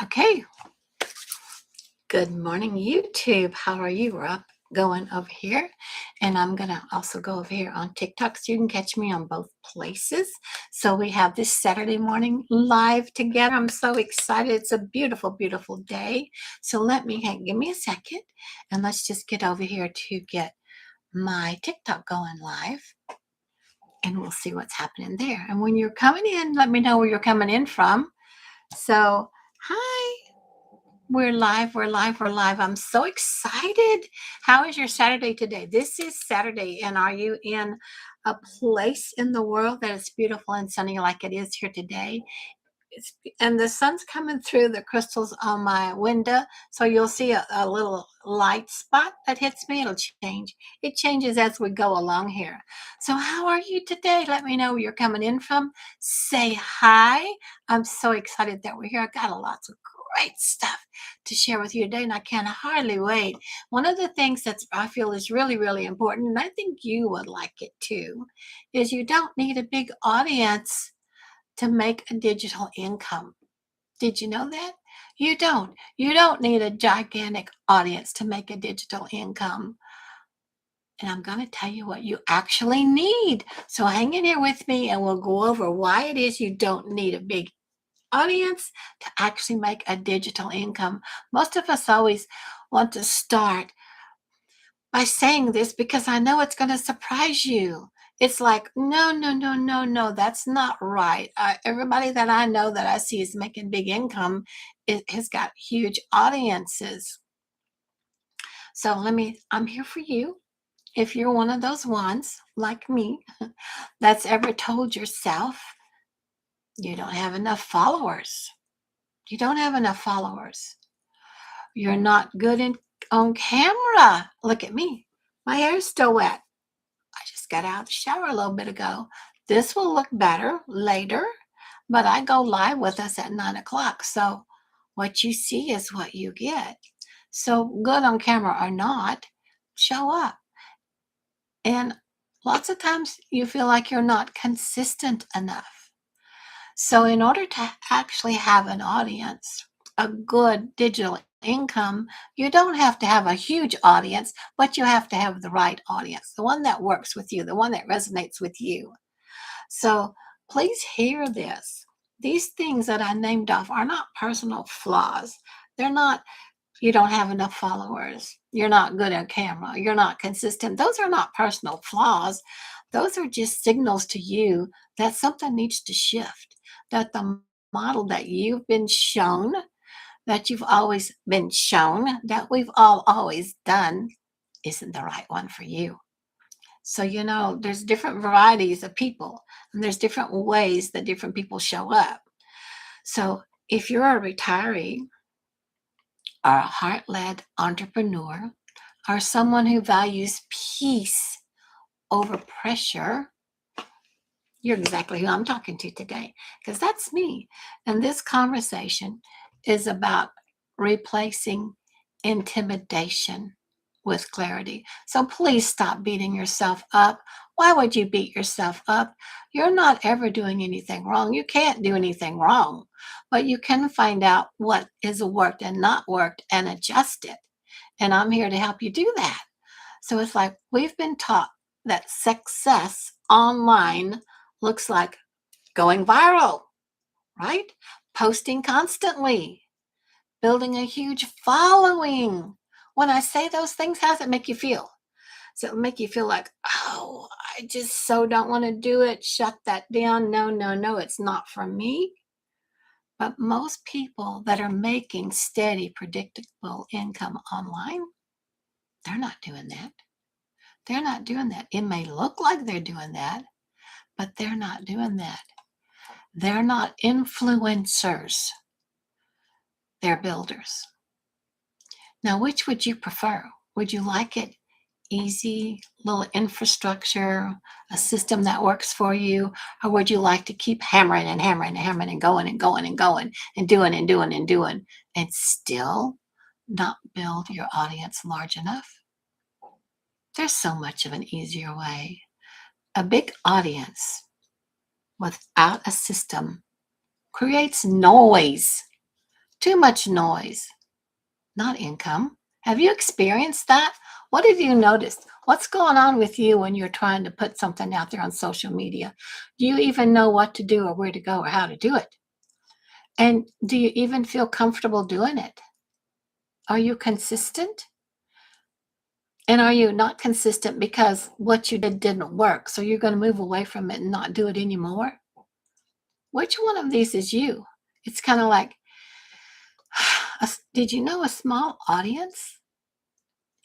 Okay. Good morning, YouTube. How are you? We're up going over here, and I'm gonna also go over here on TikTok so you can catch me on both places. So we have this Saturday morning live together. I'm so excited. It's a beautiful, beautiful day. So give me a second, and let's just get over here to get my TikTok going live, and we'll see what's happening there. And when you're coming in, let me know where you're coming in from. So, hi. We're live, we're live, we're live. I'm so excited. How is your Saturday today? This is Saturday, and are you in a place in the world that is beautiful and sunny like it is here today? And the sun's coming through the crystals on my window, so you'll see a little light spot that hits me. It'll change. It changes as we go along here. So how are you today? Let me know where you're coming in from. Say hi. I'm so excited that we're here. I got lots of great stuff to share with you today, and I can hardly wait. One of the things that I feel is really, really important, and I think you would like it too, is you don't need a big audience to make a digital income. Did you know that? You don't. You don't need a gigantic audience to make a digital income. And I'm going to tell you what you actually need. So hang in here with me and we'll go over why it is you don't need a big audience to actually make a digital income. Most of us always want to start by saying this because I know it's going to surprise you. It's like, no, no, no, no, no, that's not right. Everybody that I know that I see is making big income, it has got huge audiences. So I'm here for you. If you're one of those ones like me that's ever told yourself you don't have enough followers, you don't have enough followers. You're not good on camera. Look at me. My hair's still wet. I just got out of the shower a little bit ago. This will look better later, but I go live with us at 9 o'clock. So what you see is what you get. So good on camera or not, show up. And lots of times you feel like you're not consistent enough. So in order to actually have an audience, a good digital income, you don't have to have a huge audience, but you have to have the right audience, the one that works with you, the one that resonates with you. So please hear this. These things that I named off are not personal flaws. They're not, you don't have enough followers, you're not good at camera, you're not consistent. Those are not personal flaws. Those are just signals to you that something needs to shift, that the model that you've been shown, that you've always been shown, that we've all always done, isn't the right one for you. So, there's different varieties of people, and there's different ways that different people show up. So, if you're a retiree or a heart led entrepreneur or someone who values peace over pressure, you're exactly who I'm talking to today, because that's me. And this conversation is about replacing intimidation with clarity. So please stop beating yourself up. Why would you beat yourself up? You're not ever doing anything wrong. You can't do anything wrong, but you can find out what is worked and not worked and adjust it. And I'm here to help you do that. So it's like we've been taught that success online looks like going viral, right? Posting constantly, building a huge following. When I say those things, how does it make you feel? Does it make you feel like, oh, I just so don't want to do it? Shut that down. No, no, no, it's not for me. But most people that are making steady, predictable income online, they're not doing that. They're not doing that. It may look like they're doing that, but they're not doing that. They're not influencers. They're builders. Now, which would you prefer? Would you like it easy, little infrastructure, a system that works for you? Or would you like to keep hammering and hammering and hammering and going and going and going and doing and doing and doing and still not build your audience large enough? There's so much of an easier way. A big audience without a system creates noise Too much noise, not income. Have you experienced that? What have you noticed? What's going on with you when you're trying to put something out there on social media? Do you even know what to do or where to go or how to do it? And do you even feel comfortable doing it? Are you consistent? And are you not consistent because what you did didn't work? So you're going to move away from it and not do it anymore? Which one of these is you? It's kind of like, did you know a small audience,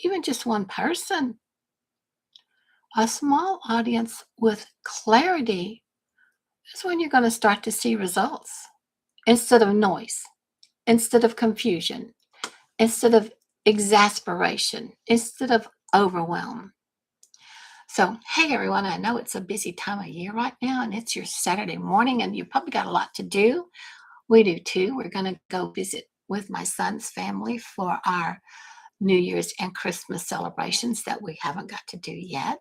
even just one person, a small audience with clarity is when you're going to start to see results instead of noise, instead of confusion, instead of exasperation, instead of overwhelm. So, hey everyone, I know it's a busy time of year right now and it's your Saturday morning and you probably got a lot to do. We do too. We're going to go visit with my son's family for our New Year's and Christmas celebrations that we haven't got to do yet.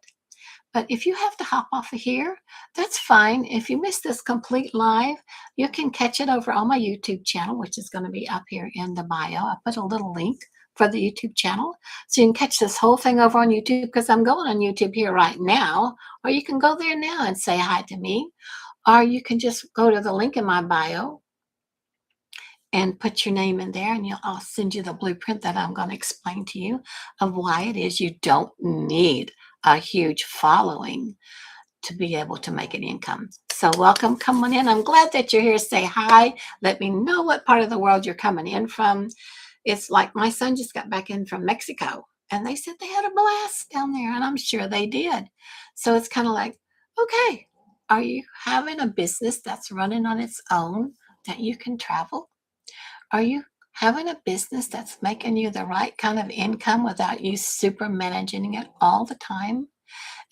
But if you have to hop off of here, that's fine. If you missed this complete live, you can catch it over on my YouTube channel, which is going to be up here in the bio. I put a little link for the YouTube channel. So you can catch this whole thing over on YouTube because I'm going on YouTube here right now. Or you can go there now and say hi to me. Or you can just go to the link in my bio and put your name in there and I'll send you the blueprint that I'm going to explain to you of why it is you don't need a huge following to be able to make an income. So welcome, come on in. I'm glad that you're here. Say hi. Let me know what part of the world you're coming in from. It's like my son just got back in from Mexico and they said they had a blast down there and I'm sure they did. So it's kind of like, okay, are you having a business that's running on its own that you can travel? Are you having a business that's making you the right kind of income without you super managing it all the time?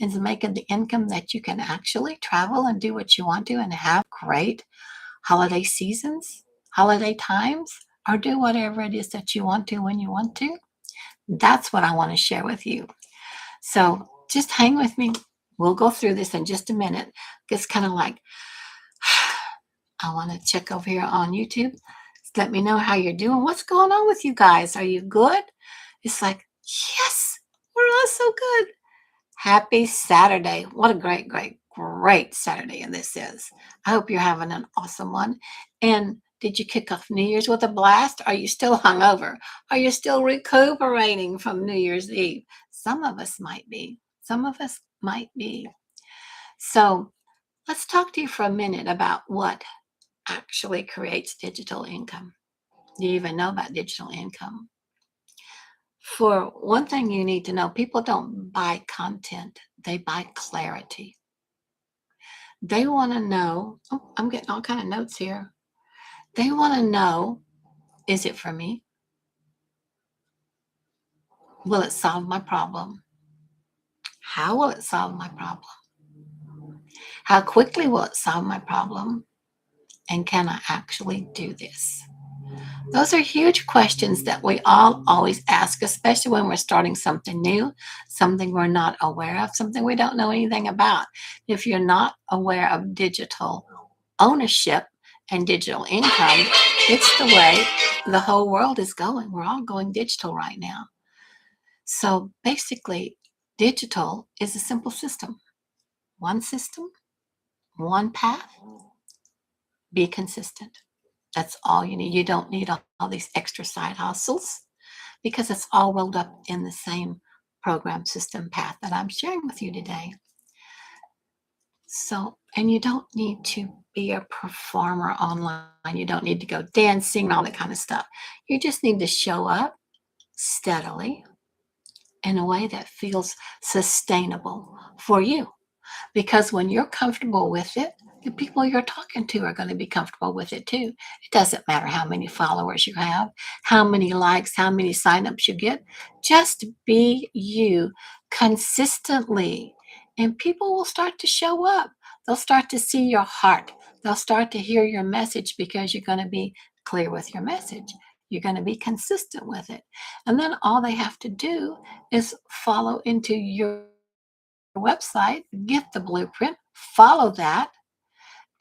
And making the income that you can actually travel and do what you want to and have great holiday seasons, holiday times, or do whatever it is that you want to when you want to? That's what I want to share with you. So just hang with me. We'll go through this in just a minute. It's kind of like, I want to check over here on YouTube. Let me know how you're doing. What's going on with you guys? Are you good? It's like, yes, we're all so good. Happy Saturday. What a great, great, great Saturday this is. I hope you're having an awesome one. And did you kick off New Year's with a blast? Are you still hungover? Are you still recuperating from New Year's Eve? Some of us might be. Some of us might be. So let's talk to you for a minute about what actually creates digital income. Do you even know about digital income? For one thing, you need to know people don't buy content, they buy clarity. They want to know, oh, I'm getting all kind of notes here. They want to know, is it for me? Will it solve my problem? How will it solve my problem? How quickly will it solve my problem? And can I actually do this? Those are huge questions that we all always ask, especially when we're starting something new, something we're not aware of, something we don't know anything about. If you're not aware of digital ownership and digital income, it's the way the whole world is going. We're all going digital right now. So basically, digital is a simple system, one path, be consistent. That's all you need. You don't need all these extra side hustles because it's all rolled up in the same program system path that I'm sharing with you today. So, and you don't need to be a performer online. You don't need to go dancing and all that kind of stuff. You just need to show up steadily in a way that feels sustainable for you. Because when you're comfortable with it, the people you're talking to are going to be comfortable with it too. It doesn't matter how many followers you have, how many likes, how many signups you get. Just be you consistently, and people will start to show up. They'll start to see your heart. They'll start to hear your message because you're going to be clear with your message. You're going to be consistent with it. And then all they have to do is follow into your website, get the blueprint, follow that,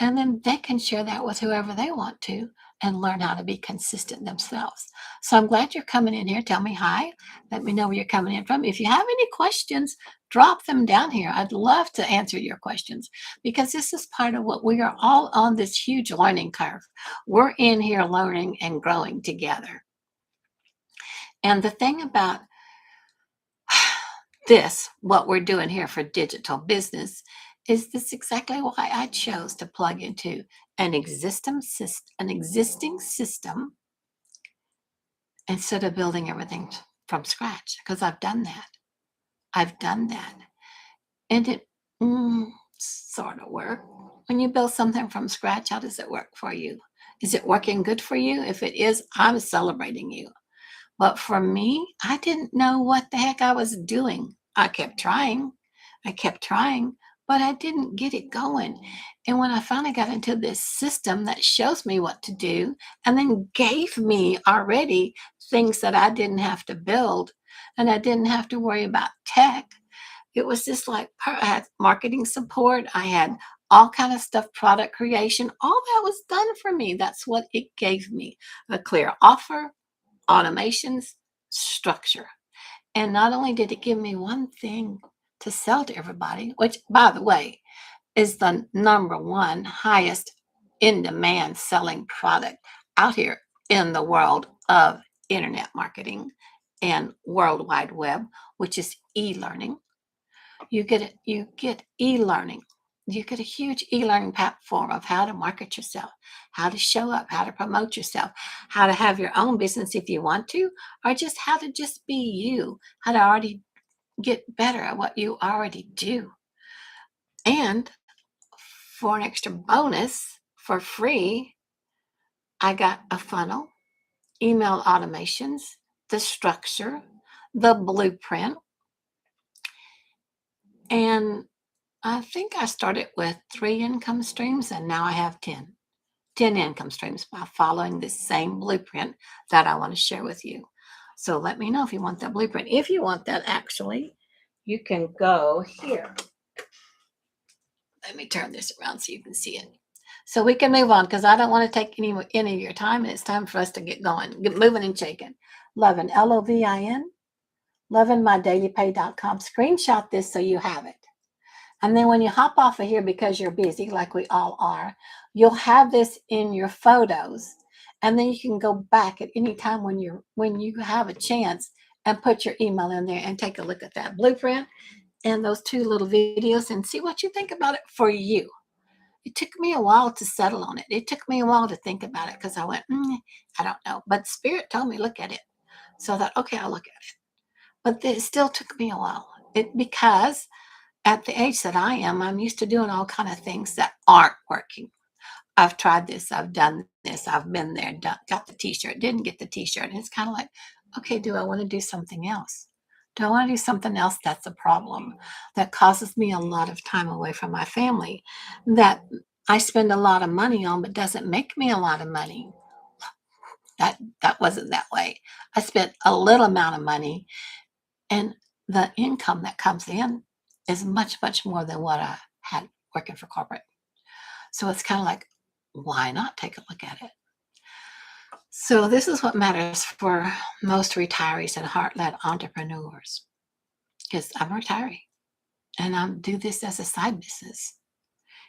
And then they can share that with whoever they want to and learn how to be consistent themselves. So I'm glad you're coming in here. Tell me hi. Let me know where you're coming in from. If you have any questions, drop them down here. I'd love to answer your questions because this is part of what we are all on this huge learning curve. We're in here learning and growing together. And the thing about this, what we're doing here for digital business, is this exactly why I chose to plug into an existing system instead of building everything from scratch. Because I've done that. I've done that, and it sort of work. When you build something from scratch, how does it work for you? Is it working good for you? If it is, I'm celebrating you. But for me, I didn't know what the heck I was doing. I kept trying, but I didn't get it going. And when I finally got into this system that shows me what to do and then gave me already things that I didn't have to build and I didn't have to worry about tech, it was just like I had marketing support, I had all kind of stuff, product creation, all that was done for me. That's what it gave me: a clear offer, automations, structure. And not only did it give me one thing to sell to everybody, which, by the way, is the number one highest in demand selling product out here in the world of internet marketing and World Wide Web, which is e-learning. You get e-learning. You get a huge e-learning platform of how to market yourself, how to show up, how to promote yourself, how to have your own business if you want to, or just how to just be you, how to already get better at what you already do. And for an extra bonus for free, I got a funnel, email automations, the structure, the blueprint, and I think I started with 3 income streams and now I have 10 income streams by following this same blueprint that I want to share with you. So let me know if you want that blueprint. If you want that, actually, you can go here. Let me turn this around so you can see it. So we can move on because I don't want to take any of your time. And it's time for us to get going, get moving and shaking. Lovin, Lovin, lovinmydailypay.com. Screenshot this so you have it. And then when you hop off of here because you're busy, like we all are, you'll have this in your photos. And then you can go back at any time when you have a chance and put your email in there and take a look at that blueprint and those 2 little videos and see what you think about it for you. It took me a while to settle on it. It took me a while to think about it because I went, I don't know. But Spirit told me, look at it. So I thought, okay, I'll look at it. But it still took me a while. Because at the age that I am, I'm used to doing all kind of things that aren't working. I've tried this, I've done this, I've been there, got the t-shirt, didn't get the t-shirt. And it's kind of like, okay, do I want to do something else? Do I want to do something else that's a problem, that causes me a lot of time away from my family, that I spend a lot of money on, but doesn't make me a lot of money? That wasn't that way. I spent a little amount of money, and the income that comes in is much, much more than what I had working for corporate. So it's kind of like, why not take a look at it? So this is what matters for most retirees and heart-led entrepreneurs, because I'm a retiree and I do this as a side business.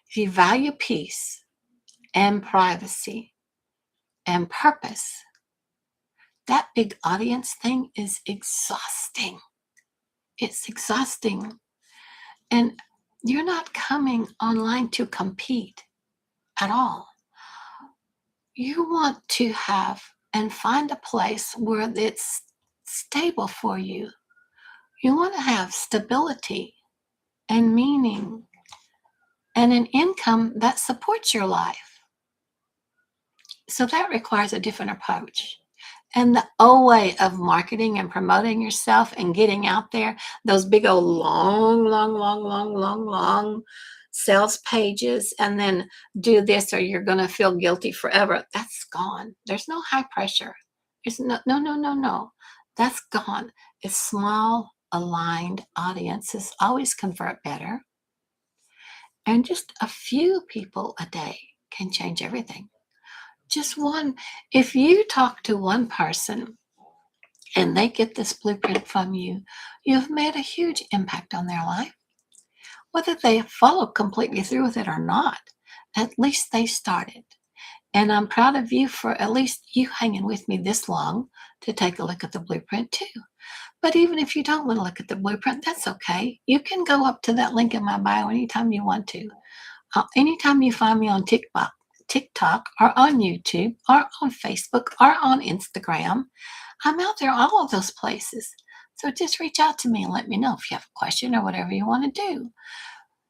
If you value peace and privacy and purpose, that big audience thing is exhausting. It's exhausting. And you're not coming online to compete at all. You want to have and find a place where it's stable for you. You want to have stability and meaning and an income that supports your life. So that requires a different approach. And the old way of marketing and promoting yourself and getting out there, those big old long sales pages, and then do this or you're going to feel guilty forever, that's gone. There's no high pressure. There's no. That's gone. It's small, aligned audiences always convert better. And just a few people a day can change everything. Just one. If you talk to one person and they get this blueprint from you, you've made a huge impact on their life. Whether they follow completely through with it or not, at least they started. And I'm proud of you for at least you hanging with me this long to take a look at the blueprint too. But even if you don't want to look at the blueprint, that's okay. You can go up to that link in my bio anytime you want to. Anytime you find me on TikTok or on YouTube or on Facebook or on Instagram, I'm out there all of those places. So just reach out to me and let me know if you have a question or whatever you want to do.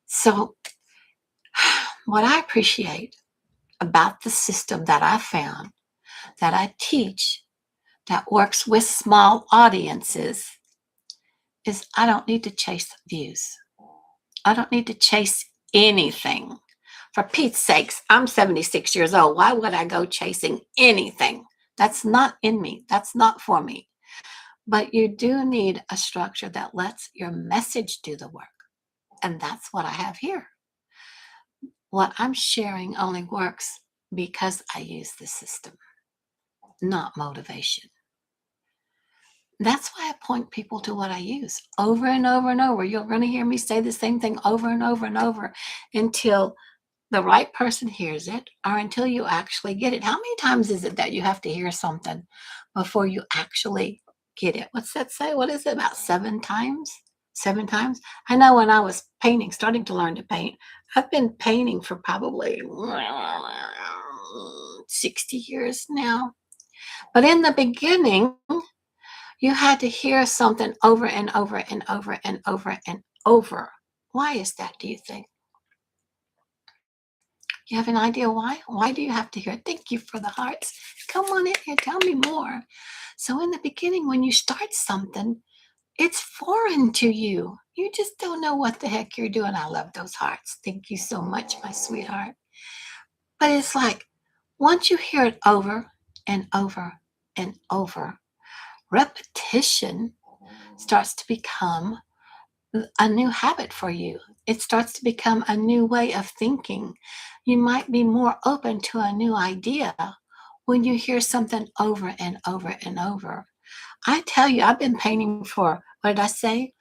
So what I appreciate about the system that I found, that I teach, that works with small audiences, is I don't need to chase views. I don't need to chase anything. For Pete's sakes, I'm 76 years old. Why would I go chasing anything? That's not in me. That's not for me. But you do need a structure that lets your message do the work. And that's what I have here. What I'm sharing only works because I use the system, not motivation. That's why I point people to what I use over and over and over. You're going to hear me say the same thing over and over and over until the right person hears it or until you actually get it. How many times is it that you have to hear something before you actually get it? What's that say? What is it, about 7 times? 7 times? I know when I was painting, starting to learn to paint, I've been painting for probably 60 years now. But in the beginning, you had to hear something over and over and over and over and over. Why is that, do you think? You have an idea why? Why do you have to hear it? Thank you for the hearts. Come on in here, tell me more. So in the beginning, when you start something, it's foreign to you. You just don't know what the heck you're doing. I love those hearts. Thank you so much, my sweetheart. But it's like, once you hear it over and over and over, repetition starts to become a new habit for you. It starts to become a new way of thinking. You might be more open to a new idea when you hear something over and over and over. I tell you, I've been painting for, what did I say?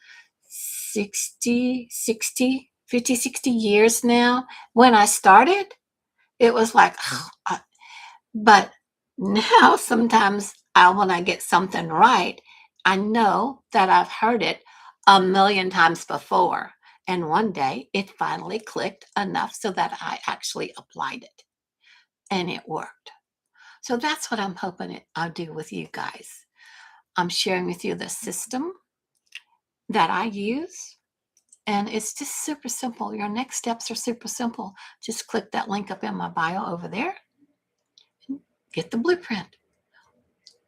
50, 60 years now. When I started, it was like, but now sometimes when I get something right, I know that I've heard it a million times before. And one day it finally clicked enough so that I actually applied it and it worked. So that's what I'm hoping I'll do with you guys. I'm sharing with you the system that I use, and it's just super simple. Your next steps are super simple. Just click that link up in my bio over there and get the blueprint.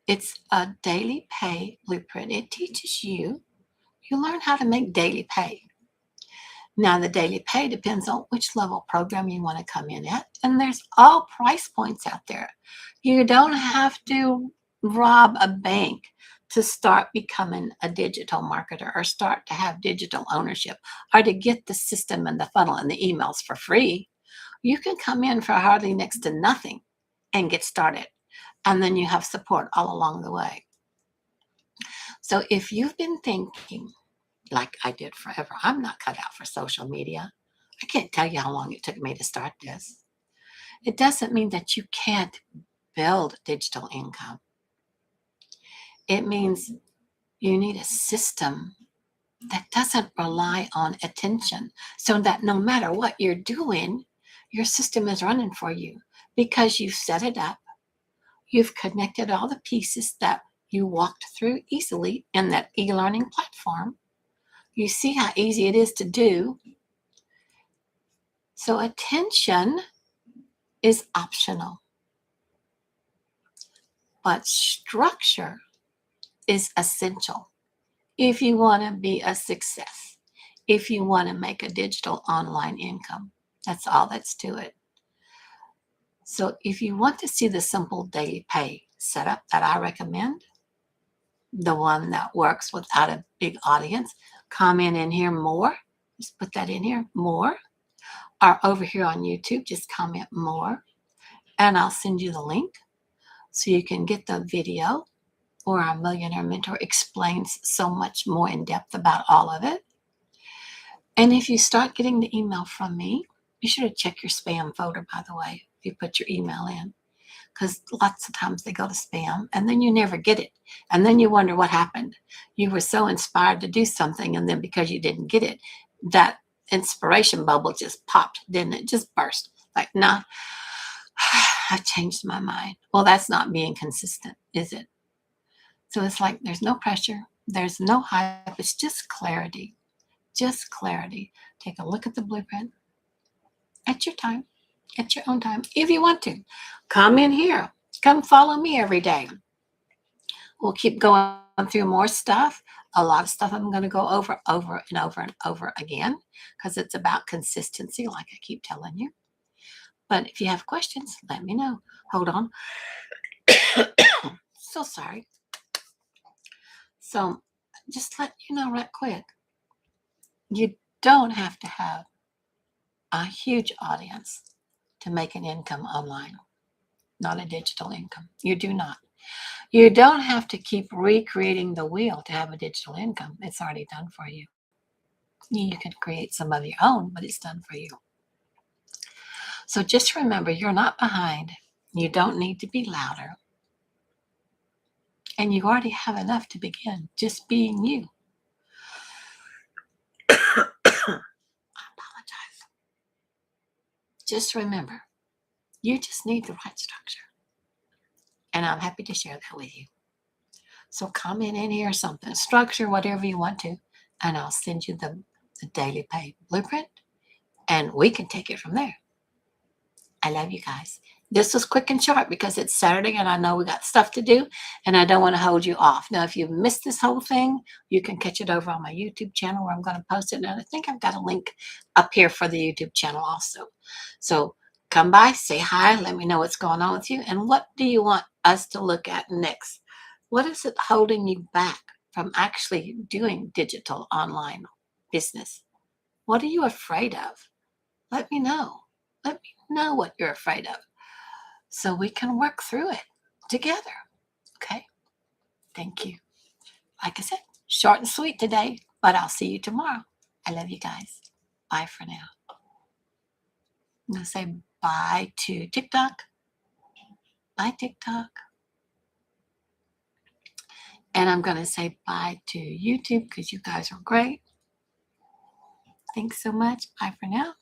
It's a daily pay blueprint. It teaches you learn how to make daily pay. Now, the daily pay depends on which level program you want to come in at, and there's all price points out there. You don't have to rob a bank to start becoming a digital marketer or start to have digital ownership or to get the system and the funnel and the emails for free. You can come in for hardly next to nothing and get started, and then you have support all along the way. So if you've been thinking, like I did forever, I'm not cut out for social media. I can't tell you how long it took me to start this. It doesn't mean that you can't build digital income. It means you need a system that doesn't rely on attention, so that no matter what you're doing, your system is running for you because you've set it up. You've connected all the pieces that you walked through easily in that e-learning platform. You see how easy it is to do. So attention is optional, but structure is essential if you want to be a success, if you want to make a digital online income. That's all that's to it. So if you want to see the simple daily pay setup that I recommend, the one that works without a big audience, comment in here more. Just put that in here, more. are over here on YouTube, just comment more and I'll send you the link so you can get the video where our Millionaire Mentor explains so much more in depth about all of it. And if you start getting the email from me, be sure to check your spam folder, by the way, if you put your email in, because lots of times they go to spam and then you never get it. And then you wonder what happened. You were so inspired to do something, and then because you didn't get it, that inspiration bubble just popped, didn't it? Just burst. Like, nah, I changed my mind. Well, that's not being consistent, is it? So it's like there's no pressure, there's no hype, it's just clarity. Just clarity. Take a look at the blueprint at your time, at your own time, if you want to. Come in here. Come follow me every day. We'll keep going through more stuff. A lot of stuff I'm going to go over and over again because it's about consistency, like I keep telling you. But if you have questions, let me know. Hold on. So sorry. So just let you know right quick. You don't have to have a huge audience to make an income online, not a digital income. You do not. You don't have to keep recreating the wheel to have a digital income. It's already done for you. You can create some of your own, but it's done for you. So just remember, you're not behind. You don't need to be louder. And you already have enough to begin just being you. I apologize. Just remember, you just need the right structure. And I'm happy to share that with you. So comment in here something, structure, whatever you want to, and I'll send you the daily pay blueprint, and we can take it from there. I love you guys. This was quick and short because it's Saturday and I know we got stuff to do and I don't want to hold you off. Now, if you missed this whole thing, you can catch it over on my YouTube channel where I'm going to post it. And I think I've got a link up here for the YouTube channel also. So come by, say hi, let me know what's going on with you. And what do you want us to look at next? What is it holding you back from actually doing digital online business? What are you afraid of? Let me know. Let me know what you're afraid of so we can work through it together. Okay? Thank you. Like I said, short and sweet today, but I'll see you tomorrow. I love you guys. Bye for now. I'm going to say bye to TikTok. Bye, TikTok. And I'm going to say bye to YouTube because you guys are great. Thanks so much. Bye for now.